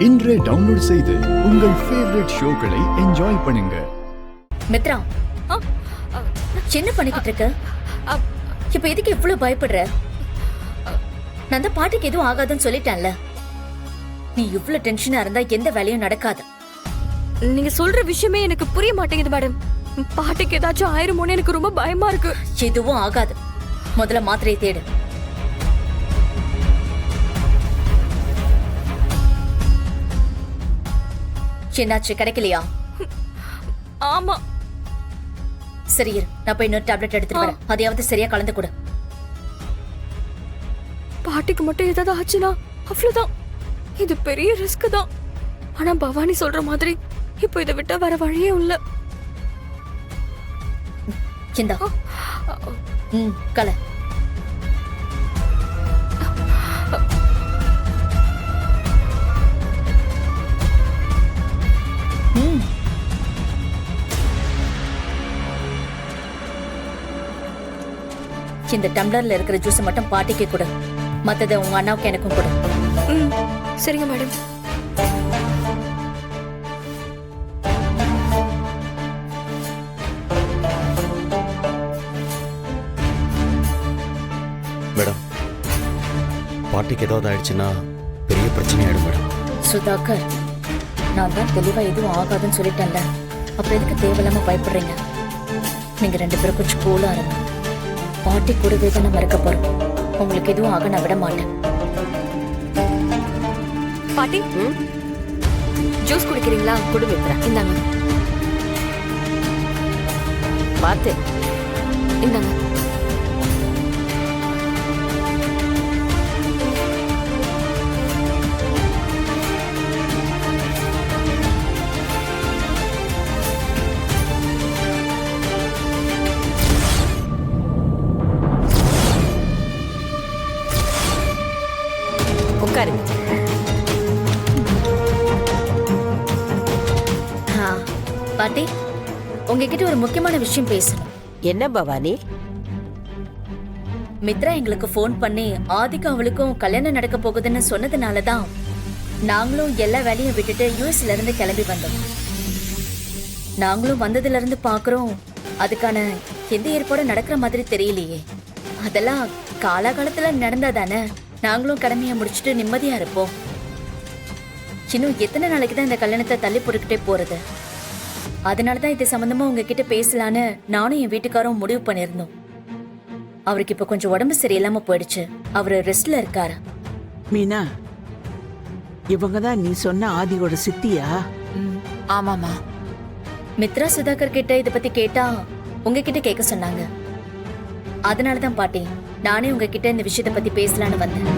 இன்றே டவுன்லோட் செய்து உங்கள் ஃபேவரட் ஷோக்களை என்ஜாய் பண்ணுங்க. மித்ரா, என்ன பண்ணிக்கிட்டு இருக்க? இப்ப எதுக்கு இவ்வளவு பயப்படுற? நான் தான் பாட்டுக்கு எதுவும் ஆகாதுன்னு சொல்லிட்டேன்ல. நீ இவ்வளவு டென்ஷனா இருந்தா எந்த வேலையும் நடக்காது. நீங்க சொல்ற விஷயமே எனக்கு புரிய மாட்டேங்குது மேடம். பாட்டுக்கு ஏதாச்சும் ஆயிருமோன்னு எனக்கு ரொம்ப பயமா இருக்கு. எதுவும் ஆகாது. முதல்ல மாத்திரையை தேடு. என்னாச்சு, கிடைக்கலையா? ஆமா. சரி இரு, நான் போய் இன்னொரு டேப்லெட் எடுத்துட்டு வரேன். அதையாவது சரியா கலந்து கொடு. பாட்டிக்கு மட்டும் ஏதாவது ஆச்சுன்னா அவ்வளவுதான். இது பெரிய ரிஸ்க் தான். ஆனா பவானி சொல்ற மாதிரி இப்போ இதை விட்டா வேற வழியே இல்ல. இந்தா. கல. இந்த டம்ளர்ல இருக்கிற ஜூஸ் மட்டும் பாட்டிக்கு கொடு. மத்தத உங்க அண்ணாவுக்கு எனக்கும் கொடு. சரிங்க மேடம். மேடம், பாட்டிக்கு ஏதாவது ஆயிடுச்சுன்னா பெரிய பிரச்சனை ஆயிடும் மேடம். சுதாகர், நான் தான் தெளிவா எதுவும் ஆகாதுன்னு சொல்லிட்டேன்ல. அப்புறம் எதுக்கு தேவையில்லாம பயப்படுறீங்க? நீங்க 2 பேரும் கொஞ்சம் கூலா இருங்க. பாட்டி கூடவே தான் நம்ம இருக்க போறோம். உங்களுக்கு எதுவும் ஆக நான் விட மாட்டேன். பாட்டி, ஜூஸ் குடிக்கிறீங்களா? குடு மித்ரா. இந்தாங்க. பாத்து இந்தாங்க. உட்காருங்க. பாட்டி, உங்ககிட்ட ஒரு முக்கியமான விஷயம் பேசணும். என்ன பவானி? மித்ரா எங்களுக்கு போன் பண்ணி ஆதிக்கும் அவளுக்கும் கல்யாணம் நடக்க போகுதுன்னு சொன்னதுனாலதான் நாங்களும் எல்லா வேலையும் விட்டுட்டு யூஎஸ்ல இருந்து கிளம்பி வந்தோம். நாங்களும் வந்ததுல இருந்து பாக்குறோம், அதுக்கான எந்த ஏற்பாடும் நடக்கிற மாதிரி தெரியலையே. அதெல்லாம் காலகாலத்துல நடந்தாதானே நாங்களும் கடமையை முடிச்சுட்டு நிம்மதியா இருப்போம். இன்னும் எத்தனை நாளைக்கு தான் இந்த கல்யாணத்தை தள்ளி போட்டுக்கிட்டே போறது? அதனாலதான் இது சம்பந்தமா உங்ககிட்ட பேசலான்னு நானும் என் வீட்டுக்காரும் முடிவு பண்ணிருந்தோம். அவருக்கு இப்ப கொஞ்சம் உடம்பு சரியில்லாம போயிடுச்சு. அவரு ரெஸ்ட்ல இருக்காரு. மீனா, இவங்கதான் நீ சொன்ன ஆதியோட சித்தியா? ஆமாமா. மித்ரா சுதாகர் கிட்ட இத பத்தி கேட்டா உங்ககிட்ட கேட்க சொன்னாங்க. அதனாலதான் பாட்டி, நானே உங்ககிட்ட இந்த விஷயத்தை பத்தி பேசலான்னு வந்தேன்.